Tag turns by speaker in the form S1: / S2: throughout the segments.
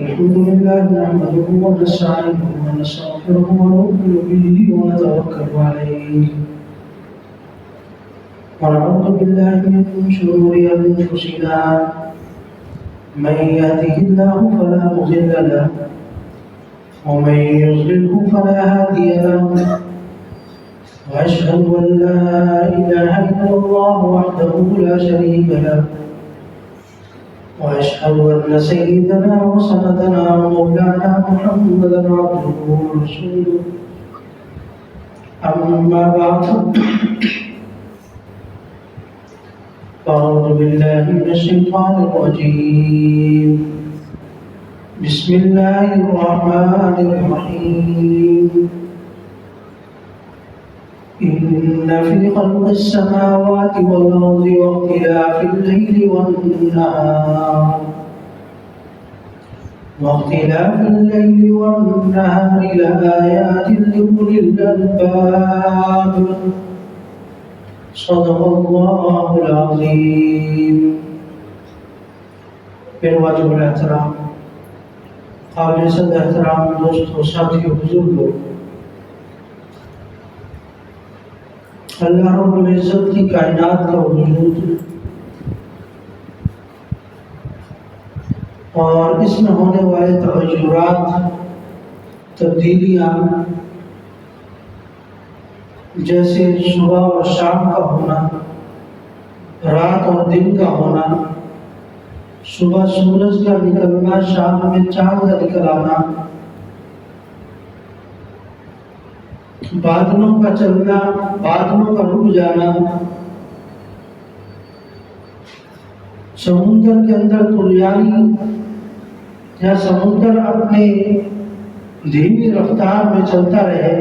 S1: الحمد لله نحمده ونستعينه ونستغفره ونؤمن به ونتوكل عليه ونعوذ بالله من شرور أنفسنا من يهده الله فلا مضل له ومن يضلله فلا هادي له وأشهد أن لا إله إلا الله وحده لا شريك له وأشهد أن سيدنا وسندنا ومولانا محمدا عبده ورسوله أما بعد أعوذ بالله من الشيطان الرجيم بسم الله الرحمن الرحيم إن في خلق السماوات والأرض واختلاف الليل والنهار لآيات لأولي الألباب صدق الله العظيم. پھر واجب الاحترام قابل صد احترام دوستوں ساتھیوں بزرگوں، اللہ رب العزت کی کائنات کا وجود اور اس میں ہونے والے تغیرات، تبدیلیاں، جیسے صبح اور شام کا ہونا، رات اور دن کا ہونا، صبح سورج کا نکلنا، شام میں چاند کا نکل آنا، بادلوں کا چلنا، بادلوں کا رک جانا، سمندر کے اندر طغیانی یا سمندر اپنے دھیمی رفتار میں چلتا رہے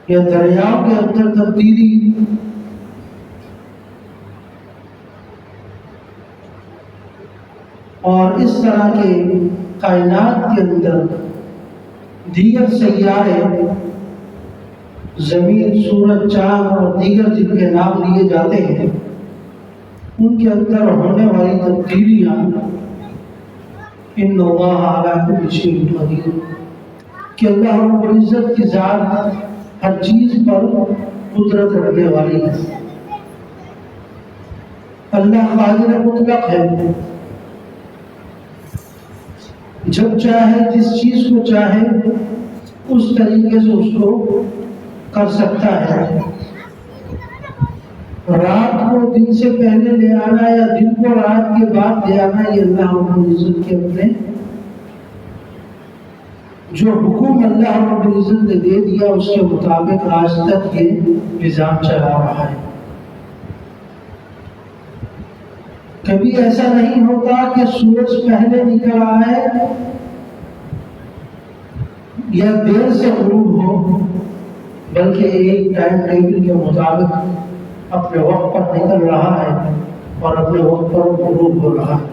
S1: یا دریاؤں کے اندر تبدیلی، اور اس طرح کے کائنات کے اندر دیگر سیارے، زمین، سورج، چاند اور دیگر جن کے نام لیے جاتے ہیں، ان کے اندر ہونے والی تبدیلیاں، ان اللہ علی کل شیء قدیر، کہ اللہ رب العزت کی ذات ہر چیز پر قدرت رکھنے والی ہے. اللہ قادر مطلق ہے، جب چاہے جس چیز کو چاہے اس طریقے سے اس کو کر سکتا ہے. رات کو دن سے پہلے لے آنا یا دن کو رات کے بعد لے آنا، یہ اللہ رب العزت کے اپنے جو حکم اللہ رب العزت نے دے دیا اس کے مطابق آج تک یہ نظام چلا رہا ہے. کبھی ایسا نہیں ہوتا کہ سورج پہلے نکل آئے یا دیر سے غروب ہو، بلکہ ایک ٹائم ٹیبل کے مطابق اپنے وقت پر نکل رہا ہے اور اپنے وقت پر غروب ہو رہا ہے.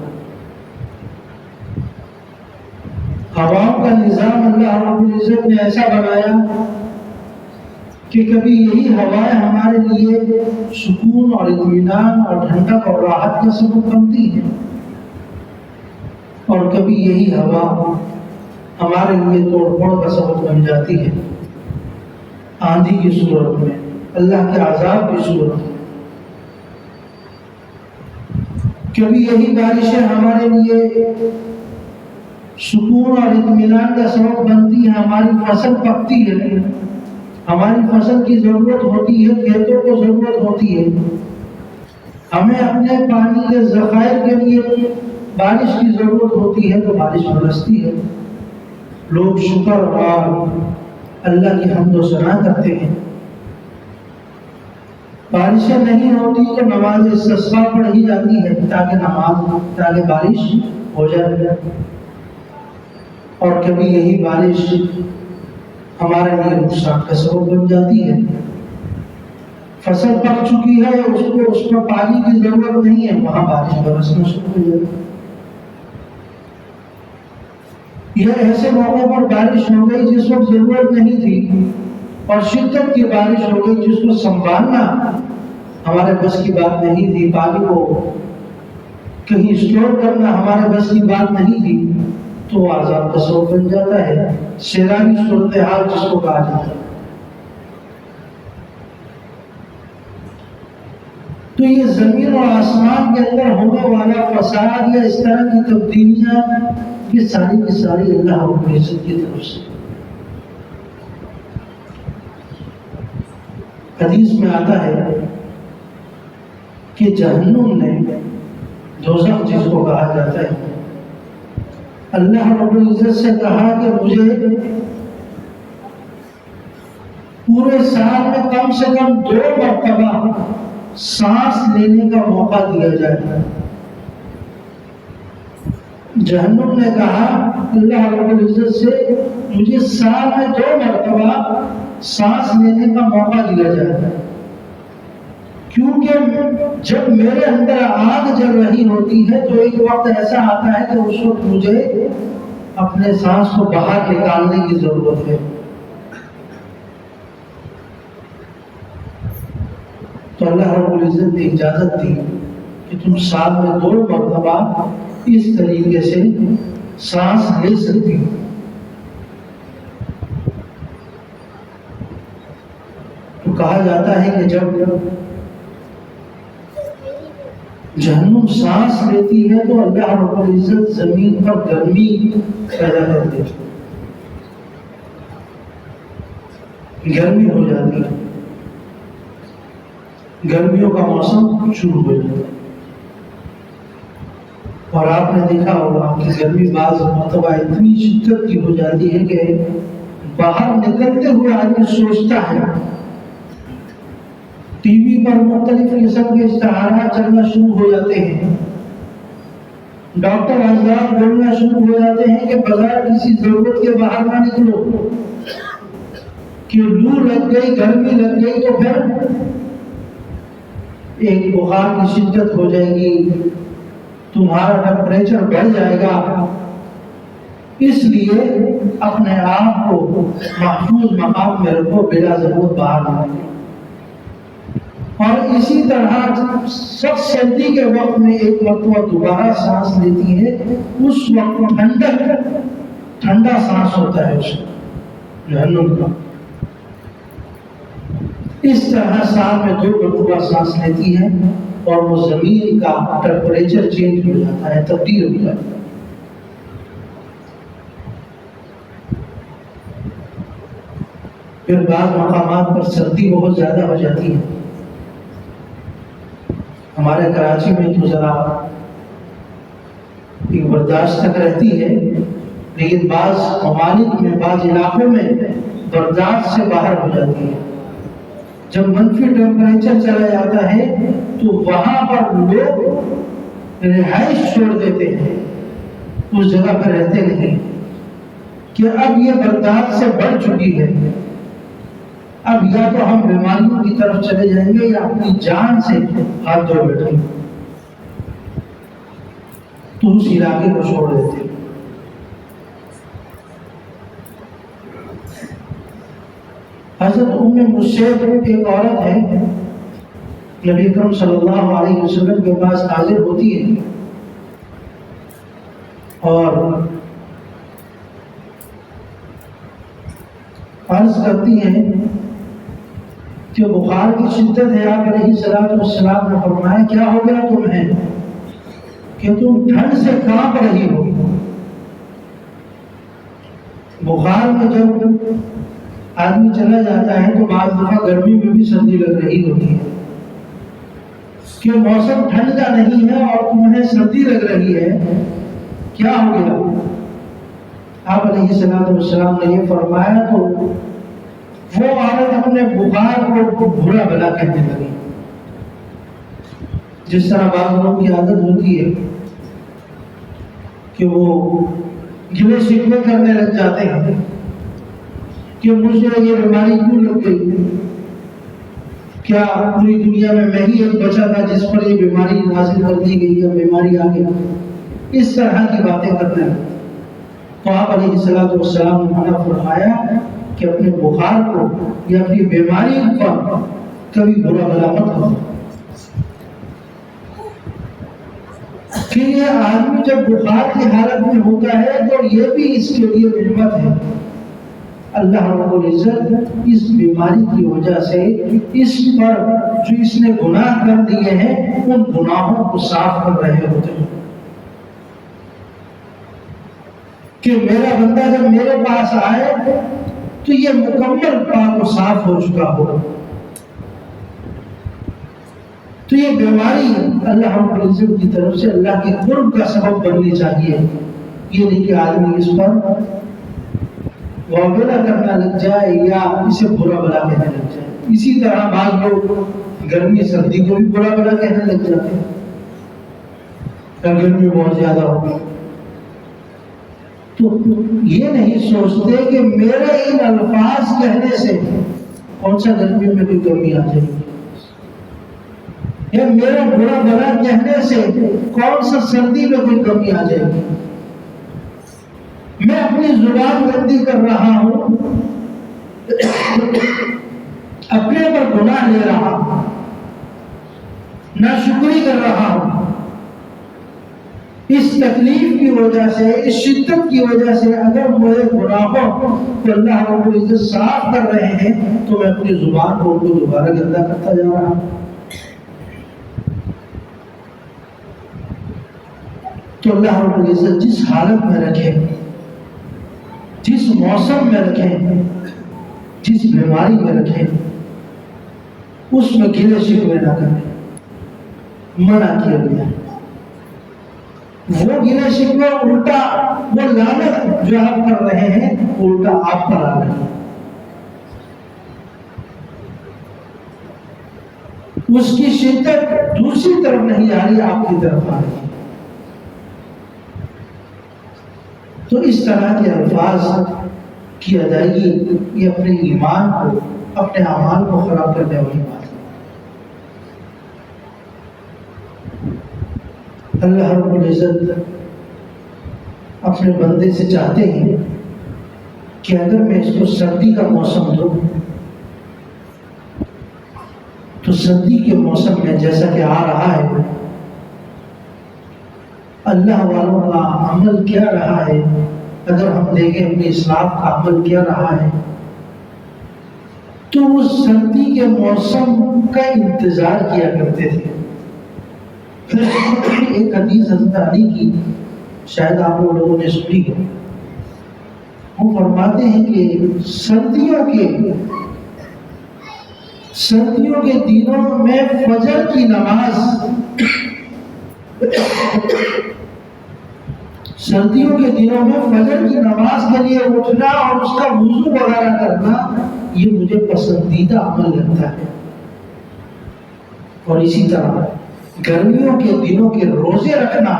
S1: ہواؤں کا نظام اللہ رب العزت نے ایسا بنایا کہ کبھی یہی ہوائیں ہمارے لیے سکون اور اطمینان اور ٹھنڈک اور راحت کا سبب بنتی ہیں، اور کبھی یہی ہوا ہمارے لیے توڑ پھوڑ کا سبب بن جاتی ہے، آندھی کی صورت میں، اللہ کے عذاب کی صورت میں. کبھی یہی بارشیں ہمارے لیے سکون اور اطمینان کا سبب بنتی ہے، ہماری فصل پکتی ہے، ہماری فصل کی ضرورت ہوتی ہے، کھیتوں کو ضرورت ہوتی ہے، ہمیں اپنے پانی کے ذخائر کے لیے بارش کی ضرورت ہوتی ہے تو بارش برستی ہے. لوگ شکر اور اللہ کی حمد و ثنا کرتے ہیں. بارشیں نہیں ہوتی تو نماز استسقاء پڑھی جاتی ہے تاکہ بارش ہو جائے. اور کبھی یہی بارش ہمارے لیے نقصان کا سبب بن جاتی ہے. فصل پک چکی ہے، اس پر پانی کی ضرورت نہیں ہے، وہاں بارش برسنا شروع ہو جائے. یہ ایسے موقع پر بارش ہو گئی جس وقت ضرورت نہیں تھی، اور شدت کی بارش ہو گئی جس کو سنبھالنا ہمارے بس کی بات نہیں تھی. پانی کو کہیں اسٹور کرنا ہمارے بس کی بات نہیں تھی تو وہ عذاب کا سبب بن جاتا ہے، سیلانی صورتحال جس کو کہا جاتا ہے۔ تو یہ زمین اور آسمان کے اندر ہونے والا فساد یا اس طرح کی تبدیلیاں یہ ساری کی ساری اللہ رب العزت کی طرف سے۔ حدیث میں آتا ہے کہ جہنم نے، دوزخ جس کو کہا جاتا ہے، اللہ رب العزت سے کہا کہ مجھے پورے سال میں کم سے کم 2 مرتبہ سانس لینے کا موقع دیا جائے۔ جہنم نے کہا اللہ رب العزت سے مجھے سال میں 2 مرتبہ سانس لینے کا موقع دیا جائے، کیونکہ جب میرے اندر آگ جل رہی ہوتی ہے تو ایک وقت ایسا آتا ہے کہ اس وقت مجھے اپنے سانس کو باہر نکالنے کی ضرورت ہے۔ تو اللہ رب العزت نے اجازت دی کہ تم سال میں 2 مرتبہ اس طریقے سے سانس لے سکتی ہو۔ تو کہا جاتا ہے کہ جب جہنم سانس لیتی ہے تو اللہ رب العزت زمین پر گرمی پیدا کر دیتی ہے، گرمی ہو جاتی ہے، گرمیوں کا موسم شروع ہو جاتا ہے۔ اور آپ نے دیکھا ہوگا کہ گرمی بعض مرتبہ اتنی شدت کی ہو جاتی ہے کہ باہر نکلتے ہوئے آدمی سوچتا ہے، ٹی وی پر مختلف قسم کے اشتہارات چلنا شروع ہو جاتے ہیں، ڈاکٹر حضرات بولنا شروع ہو جاتے ہیں کہ بغیر کسی ضرورت کے باہر نہ نکلو، کہ لو لگ گئی، گرمی لگ گئی تو پھر ایک بخار کی شدت ہو جائے گی، تمہارا ٹمپریچر بڑھ جائے گا۔ اس لیے اپنے آپ کو محفوظ مقام میں رکھو، بلا ضرورت باہر نہ نکلو۔ اور اسی طرح سخت سردی کے وقت میں ایک مرتبہ دوبارہ سانس لیتی ہے، اس وقت ٹھنڈا سانس ہوتا ہے اس جہنم کا۔ اس طرح سال میں 2 مرتبہ سانس لیتی ہے اور وہ زمین کا ٹمپریچر چینج ہو جاتا ہے، تبدیل ہو جاتا ہے۔ پھر بعض مقامات پر سردی بہت زیادہ ہو جاتی ہے۔ ہمارے کراچی میں تو ذرا ایک برداشت تک رہتی ہے، لیکن بعض ممالک میں، بعض علاقوں میں برداشت سے باہر ہو جاتی ہے۔ جب منفی ٹمپریچر چلا جاتا ہے تو وہاں پر لوگ رہائش چھوڑ دیتے ہیں، اس جگہ پر رہتے نہیں، کہ اب یہ برداشت سے بڑھ چکی ہے، اب یا تو ہم بیماریوں کی طرف چلے جائیں گے یا اپنی جان سے ہاتھ دھو بیٹھیں گے، تو اس علاقے کو چھوڑ دیتے ہیں۔ حضرت ام مسیب ایک عورت ہے، نبی اکرم صلی اللہ علیہ وسلم کے پاس حاضر ہوتی ہے اور عرض کرتی ہیں کہ بخار کی شدت ہے۔ آپ علیہ السلام نے فرمایا کیا ہو گیا تمہیں کہ تم ٹھنڈ سے کانپ رہی ہو؟ بخار میں جب آدمی چلا جاتا ہے تو بعض دفعہ گرمی میں بھی سردی لگ رہی ہوتی ہے، کہ موسم ٹھنڈ کا نہیں ہے اور تمہیں سردی لگ رہی ہے، کیا ہو گیا؟ آپ علیہ السلام نے یہ فرمایا تو وہ عورت اپنے بخار کو برا بلا کہنے لگی، جس طرح بعض لوگوں کی عادت ہوتی ہے کہ وہ گلے شکوے کرنے لگ جاتے ہیں کہ مجھے یہ بیماری کیوں لگ گئی، کیا پوری دنیا میں ہی ایک بچا تھا جس پر یہ بیماری نازل کر دی گئی ہے، بیماری آ گئی، اس طرح کی باتیں کرتے ہیں۔ تو آپ علیہ السلام نے منع فرمایا کہ اپنے بخار کو یا اپنی بیماری پر کبھی برا بلا مت کرو۔ پھر یہ آدمی جب بخار کی حالت میں ہوتا ہے تو یہ بھی اس کے لیے نعمت ہے. اللہ رب العزت اس بیماری کی وجہ سے اس پر جو اس نے گناہ کر دیے ہیں ان گناہوں کو صاف کر رہے ہوتے ہیں کہ میرا بندہ جب میرے پاس آئے تو یہ مکمل پاک و صاف ہو چکا ہو. تو یہ بیماری اللہ رب العزت کی طرف سے اللہ کے قرب کا سبب بننی چاہیے. یہ نہیں کہ آدمی اس پر معاملہ کرنا لگ جائے یا اسے برا بلا کہنے لگ جائے. اسی طرح بعض لوگ گرمی سردی کو بھی برا بلا کہنے لگ جاتے ہیں کہ گرمی بہت زیادہ ہوگی. تو یہ نہیں سوچتے کہ میرے ان الفاظ کہنے سے کون سا گرمی میں کوئی کمی آ جائے گی، یا میرا برا بلا کہنے سے کون سا سردی میں کوئی کمی آ جائے گی. میں اپنی زبان بندی کر رہا ہوں، اپنے پر گناہ لے رہا ہوں، ناشکری کر رہا ہوں. اس تکلیف کی وجہ سے، اس شدت کی وجہ سے اگر مجھے گناہوں کو اللہ رب العزت صاف کر رہے ہیں تو میں اپنی زبان کو دوبارہ گندا کرتا جا رہا ہوں. تو اللہ رب العزت جس حالت میں رکھے، جس موسم میں رکھیں، جس بیماری میں رکھیں، اس میں گلے شکوے نہ کریں. منع کیا گیا. وہ گلے شکوے الٹا، وہ لعنت جو آپ کر رہے ہیں الٹا آپ پر آ رہے ہیں. اس کی شدت دوسری طرف نہیں آ رہی، آپ کی طرف آ رہی ہے. تو اس طرح کے الفاظ کی ادائیگی یہ اپنے ایمان کو، اپنے اعمال کو خراب کرنے والی بات ہے. اللہ رب العزت اپنے بندے سے چاہتے ہیں کہ اگر میں اس کو سردی کا موسم دوں تو سردی کے موسم میں جیسا کہ آ رہا ہے اللہ والوں کا عمل کیا رہا ہے، اگر ہم دیکھیں اپنی اسلام کا عمل کیا رہا ہے تو وہ سردی کے موسم کا انتظار کیا کرتے تھے. ایک حدیث حضرت علی کی شاید آپ لوگوں نے سنی ہے. وہ فرماتے ہیں کہ سردیوں کے دنوں میں فجر کی نماز، سردیوں کے دنوں میں فجر کی نماز کے لیے اٹھنا اور اس کا وضو وغیرہ کرنا یہ مجھے پسندیدہ عمل لگتا ہے. اور اسی طرح گرمیوں کے دنوں کے روزے رکھنا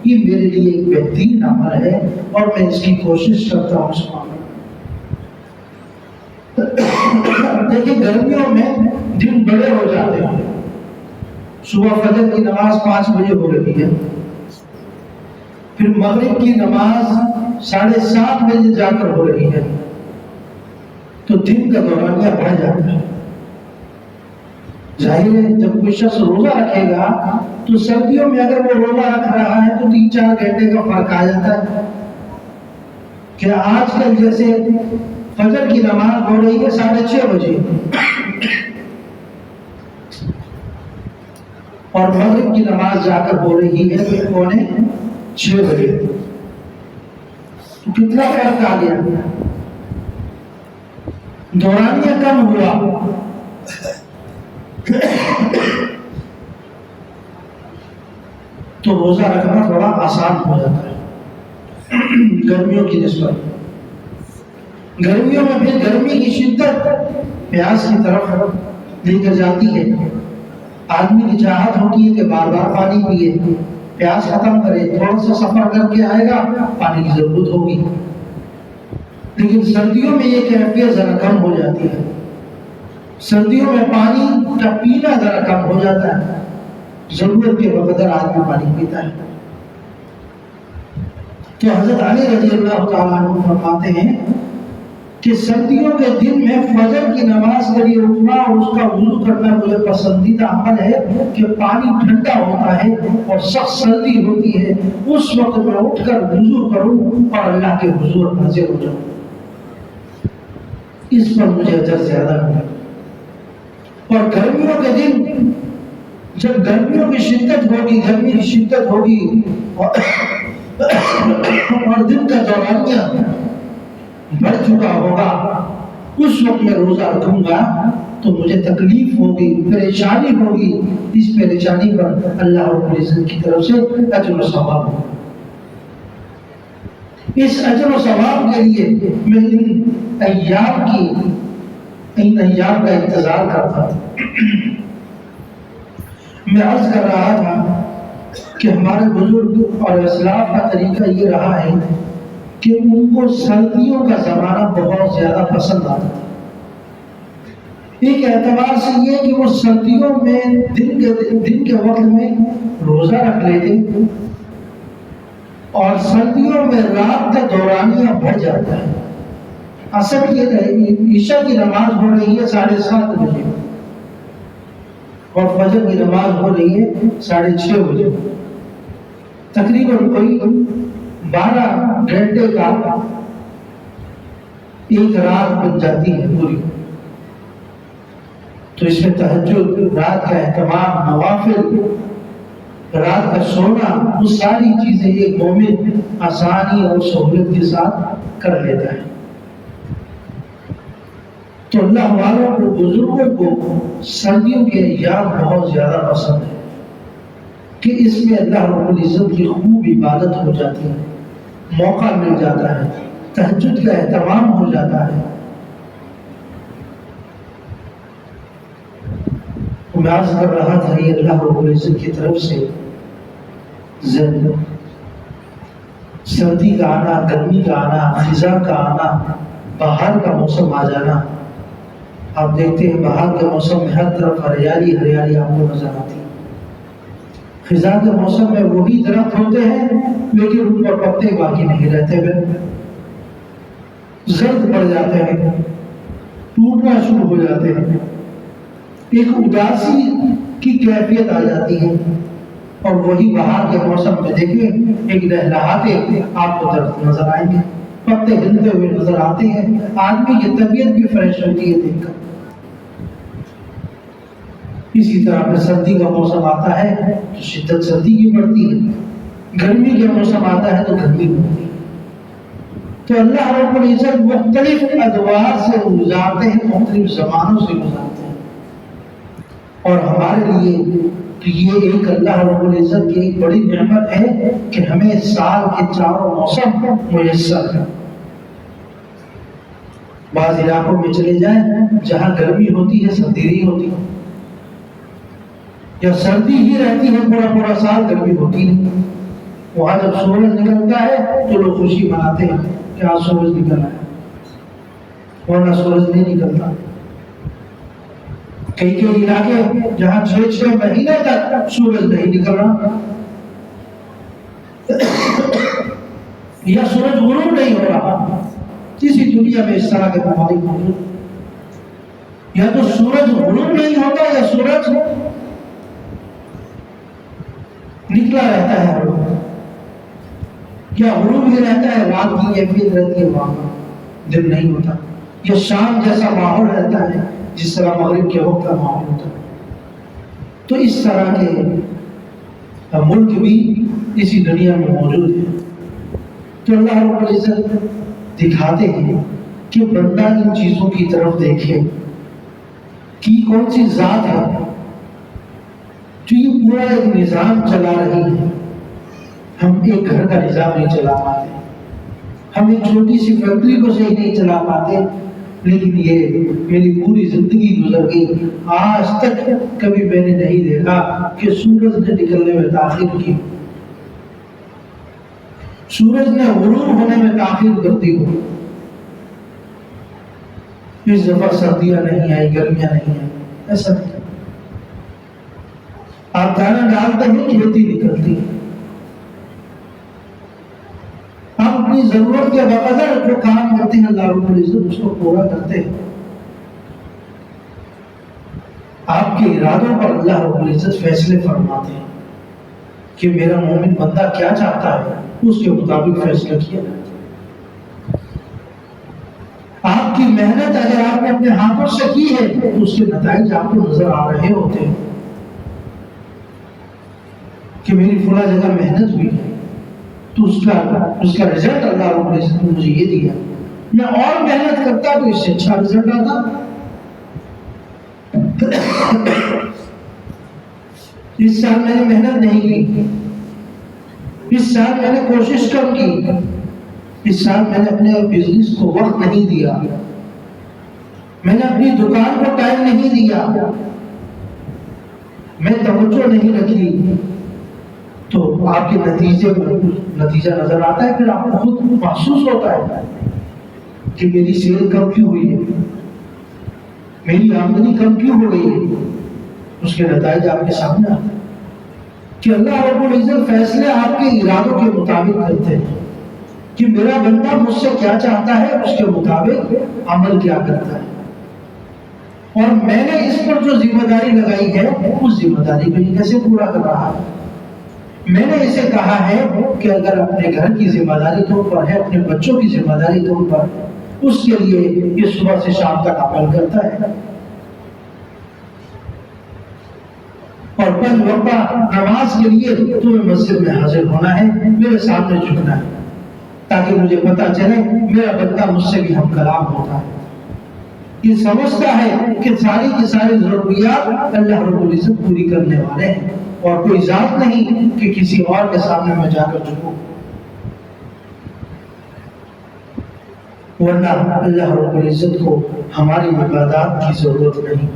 S1: یہ میرے لیے ایک بہترین عمل ہے اور میں اس کی کوشش کرتا ہوں اس معاملے. دیکھیں گرمیوں میں دن بڑے ہو جاتے ہیں. صبح فجر کی نماز 5 بجے ہو رہی ہے، پھر مغرب کی نماز 7:30 بجے جا کر ہو رہی ہے، تو دن کا دورانیہ بڑھ جاتا ہے. ظاہر ہے جب کوئی شخص روزہ رکھے گا تو سردیوں میں اگر وہ روزہ رکھ رہا ہے تو 3-4 گھنٹے کا فرق آ جاتا ہے. کہ آج کل جیسے فجر کی نماز ہو رہی ہے 6:30 بجے اور مغرب کی نماز جا کر ہو رہی ہے 5:45 بجے، تو کتنا فرق آ گیا، دورانیہ کم ہوا. تو روزہ رکھنا تھوڑا آسان ہو جاتا ہے گرمیوں کی نسبت. گرمیوں میں پھر گرمی کی شدت پیاس کی طرف لے کر جاتی ہے. آدمی کی چاہت ہوتی ہے کہ بار بار پانی پیے، پیاس ختم کرے، تھوڑا سا سفر کر کے آئے گا پانی کی ضرورت ہوگی. لیکن سردیوں میں یہ کیفیت ذرا کم ہو جاتی ہے. سردیوں میں پانی کا پینا ذرا کم ہو جاتا ہے، ضرورت کے بقدر آدمی پانی پیتا ہے. تو حضرت علی رضی اللہ تعالیٰ عنہ فرماتے ہیں کہ سردیوں کے دن میں فجر کی نماز کے لیے اٹھنا اور اس کا وضو کرنا مجھے پسندیدہ عمل ہے کہ پانی ٹھنڈا ہوتا ہے اور سخت سردی ہوتی ہے، اس وقت میں اٹھ کر وضو کروں اور اللہ کے حضور حاضر ہو جاؤں، اس پر مجھے اجر زیادہ ملے۔ اور گرمیوں کے دن جب گرمیوں کی شدت ہوگی، گرمی کی شدت ہوگی اور دن کا دورانیہ بڑھ چکا ہوگا، اس وقت میں روزہ رکھوں گا تو مجھے تکلیف ہوگی، پریشانی ہوگی، اس پریشانی پر اللہ رب العزت کی طرف سے اجر و ثواب ہوگا۔ اس اجر و ثواب کے لیے میں ان ایام کا انتظار کرتا تھا۔ میں عرض کر رہا تھا کہ ہمارے بزرگ اور اسلاف کا طریقہ یہ رہا ہے کہ ان کو سردیوں کا زمانہ بہت زیادہ پسند آتا تھا۔ ایک اعتبار سے یہ کہ وہ سردیوں میں دن کے وقت میں روزہ رکھ لیتے اور سردیوں میں رات کا دورانیہ بڑھ جاتا ہے۔ اصل یہ عشاء کی نماز ہو رہی ہے 7:30 بجے اور فجر کی نماز ہو رہی ہے 6:30 بجے، تقریباً کوئی 12 گھنٹے کا ایک رات بن جاتی ہے پوری۔ تو اس میں تہجد، رات کا اہتمام، نوافل، رات کا سونا، وہ ساری چیزیں ایک مومن آسانی اور سہولت کے ساتھ کر لیتا ہے۔ تو اللہ والوں کو، بزرگوں کو سردیوں کے ایام بہت زیادہ پسند ہے کہ اس میں اللہ رب العزت کی خوب عبادت ہو جاتی ہے، موقع مل جاتا ہے، تہجد کا اہتمام ہو جاتا ہے۔ میں عرض کر رہا تھا یہ اللہ رب العزت کی طرف سے سردی کا آنا، گرمی کا آنا، خزاں کا آنا، بہار کا موسم آ جانا۔ آپ دیکھتے ہیں بہار کے موسم میں ہر طرف ہریالی ہریالی آپ کو نظر آتی ہے۔ خزاں کے موسم میں وہی درخت ہوتے ہیں لیکن ان پر پتے باقی نہیں رہتے ہوئے زرد پڑ جاتے ہیں، ٹوٹنا شروع ہو جاتے ہیں، ایک اداسی کی کیفیت آ جاتی ہے۔ اور وہی بہار کے موسم میں دیکھیں ایک لہلہاتے آپ کو درخت نظر آئیں گے، پتے ہلتے ہوئے نظر آتے ہیں، آدمی کی طبیعت بھی فریش ہوتی ہے دیکھ کر۔ اسی طرح پہ سردی کا موسم آتا ہے تو شدت سردی کی بڑھتی ہے، گرمی کا موسم آتا ہے تو گرمی بڑھتی ہے۔ تو اللہ رب العزت مختلف ادوار سے گزارتے ہیں، مختلف زمانوں سے گزارتے ہیں، اور ہمارے لیے تو یہ ایک اللہ رب العزت کی ایک بڑی نعمت ہے کہ ہمیں سال کے چاروں موسم میسر ہے۔ بعض علاقوں میں چلے جائیں جہاں گرمی ہوتی ہے سردی نہیں ہوتی، یا سردی ہی رہتی ہے پورا سال، گرمی ہوتی نہیں۔ وہاں جب سورج نکلتا ہے تو لوگ خوشی مناتے ہیں کہ آج سورج نکلا ہے، ورنہ سورج نہیں نکلتا۔ کئی علاقے جہاں 6 مہینے تک سورج نہیں نکل رہا یا سورج غروب نہیں ہو رہا، کسی دنیا میں اس طرح کے ممالک موجود، یا تو سورج غروب نہیں ہوتا یا سورج نکلا رہتا ہے، یا غروب ہی رہتا ہے، رات کی کیفیت رہتی ہے، وہاں دن نہیں ہوتا، یا شام جیسا ماحول رہتا ہے جس طرح مغرب کے وقت کا ماحول ہوتا ہے۔ تو اس طرح کے ملک بھی اسی دنیا میں موجود ہیں۔ تو اللہ رب العزت دکھاتے ہیں کہ بندہ ان چیزوں کی طرف دیکھے کہ کون سی ذات ہے جو یہ پورا ایک نظام چلا رہی ہے۔ ہم ایک گھر کا نظام نہیں چلا پاتے، ہم ایک چھوٹی سی فیکٹری کو صحیح نہیں چلا پاتے، لیکن یہ میری پوری زندگی گزر گئی، آج تک کبھی میں نے نہیں دیکھا کہ سورج نے نکلنے میں تاخیر کی، سورج نے غروب ہونے میں تاخیر کرتی ہو۔ اس دفعہ سردیاں نہیں آئی، گرمیاں نہیں آئی، ایسا نہیں۔ آپ دانا ڈالتے ہیں کھیتی نکلتی ہے، آپ اپنی اپنی ضرورت کے بقدر جو کام کرتے ہیں اللہ رب العزت اس کو پورا کرتے ہیں. آپ کے ارادوں پر اللہ رب العزت فیصلے فرماتے ہیں کہ میرا مومن بندہ کیا چاہتا ہے اس کے مطابق فیصلہ کیا جاتا ہے. آپ کی محنت اگر آپ نے اپنے ہاتھوں سے کی ہے تو اس کے نتائج آپ کو نظر آ رہے ہوتے ہیں کہ میری فلاں جگہ محنت ہوئی ہے تو اس کا رزلٹ اللہ رب العزت نے مجھے یہ دیا. میں اور محنت کرتا تو اس سے اچھا رزلٹ آتا. اس سال میں نے محنت نہیں کی, اس سال میں نے کوشش کم کی, اس سال میں نے اپنے بزنس کو وقت نہیں دیا, میں نے اپنی دکان کو ٹائم نہیں دیا, میں توجہ نہیں رکھی, تو آپ کے نتیجے میں نتیجہ نظر آتا ہے. پھر آپ کو خود محسوس ہوتا ہے کہ میری سیل کم کیوں ہوئی ہے, میری آمدنی کم کیوں ہو گئی ہے. اس کے نتائج آپ کے سامنے آتے ہیں کہ اللہ رب العزت فیصلے آپ کے ارادوں کے مطابق کرتے ہیں کہ میرا بندہ مجھ سے کیا چاہتا ہے اس کے مطابق عمل کیا کرتا ہے. اور میں نے اس پر جو ذمہ داری لگائی ہے اس ذمہ داری کو یہ کیسے پورا کر رہا ہے. میں نے اسے کہا ہے کہ اگر اپنے گھر کی ذمہ داری تو پر ہے, اپنے بچوں کی ذمہ داری تو پر, اس کے لیے یہ صبح سے شام تک عمل کرتا ہے. اور 5 وقت نماز کے لیے تمہیں مسجد میں حاضر ہونا ہے, میرے سامنے جھکنا ہے, تاکہ مجھے پتا چلے میرا بندہ مجھ سے بھی ہم کلام ہوتا ہے. یہ سمجھتا ہے کہ ساری کی ساری ضروریات اللہ رب العزت پوری کرنے والے ہیں, اور کوئی ذات نہیں کہ کسی اور کے سامنے میں جا کر جھکوں. ورنہ اللہ رب العزت کو ہماری عبادات کی ضرورت نہیں.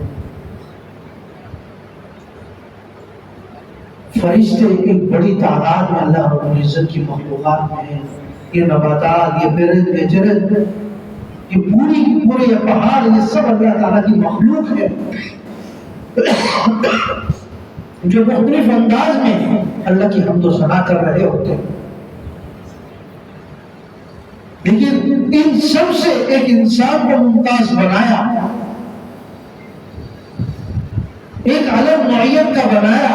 S1: فرشتے ایک بڑی تعداد میں اللہ رب العزت کی مخلوقات میں ہیں. یہ نباتات, یہ پرند, یہ جرد, یہ پوری کی پورے یہ پہاڑ, یہ سب اللہ تعالیٰ کی مخلوق ہے جو مختلف انداز میں اللہ کی حمد و ثنا کر رہے ہوتے ہیں. لیکن ان سب سے ایک انسان کو ممتاز بنایا, ایک الگ نوعیت کا بنایا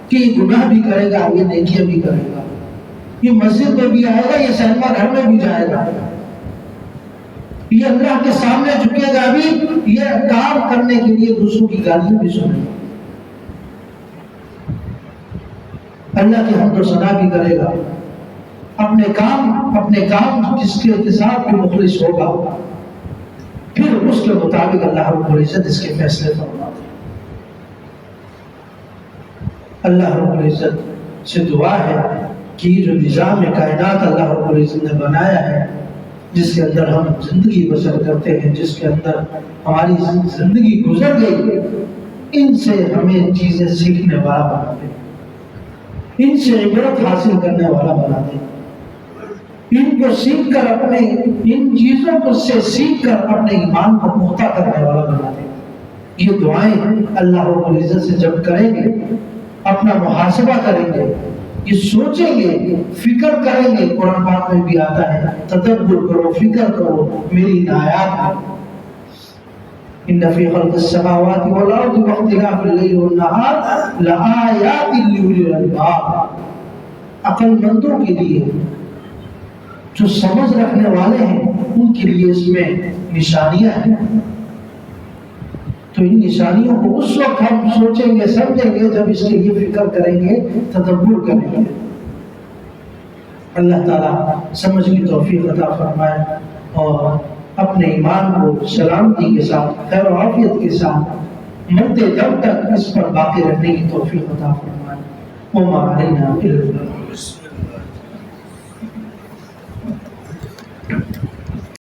S1: کہ یہ گناہ بھی کرے گا, یہ نیکیاں بھی کرے گا, یہ مسجد میں بھی آئے گا, یہ سینما گھر میں بھی جائے گا, یہ اللہ کے سامنے جھکے گا بھی, یہ کام کرنے کے لیے دوسروں کی گالیاں بھی سنے گا, اللہ کی حمد و ثنا بھی کرے گا, اپنے کام جس کے ساتھ بھی مخلص ہوگا, پھر اس کے مطابق اللہ رب العزت اس کے فیصلے فرماتے ہیں. اللہ رب العزت سے دعا ہے کہ جو نظام کائنات اللہ رب العزت نے بنایا ہے, جس کے اندر ہم زندگی بسر کرتے ہیں, جس کے اندر ہماری زندگی گزر گئی, ان سے ہمیں چیزیں سیکھنے والا بنا دے, ان سے عبرت حاصل کرنے والا بنا دے, ان کو سیکھ کر ان چیزوں کو سے سیکھ کر اپنے ایمان کو پختہ کرنے والا بنا دے. یہ دعائیں اللہ رب العزت سے جب کریں گے, اپنا محاسبہ کریں گے, یہ سوچیں گے, فکر کریں گے. قرآن پاک میں بھی آتا ہے تدبر کرو, فکر کرو میری ان آیات میں. ان فی خلق السماوات والارض واختلاف اللیل والنہار لآیات لأولی الالباب. عقل مندوں کے لیے, جو سمجھ رکھنے والے ہیں, ان کے لیے اس میں نشانیاں ہیں. تو ان نشانیوں کو اس وقت ہم سوچیں گے, سمجھیں گے جب اس کے لیے فکر کریں گے, تدبر کریں گے. اللہ تعالیٰ سمجھ کی توفیق عطا فرمائے اور اپنے ایمان کو سلامتی کے ساتھ, خیر و عافیت کے ساتھ مرتے دم تک اس پر باقی رہنے کی توفیق عطا فرمائے. وما علینا الا البلاغ.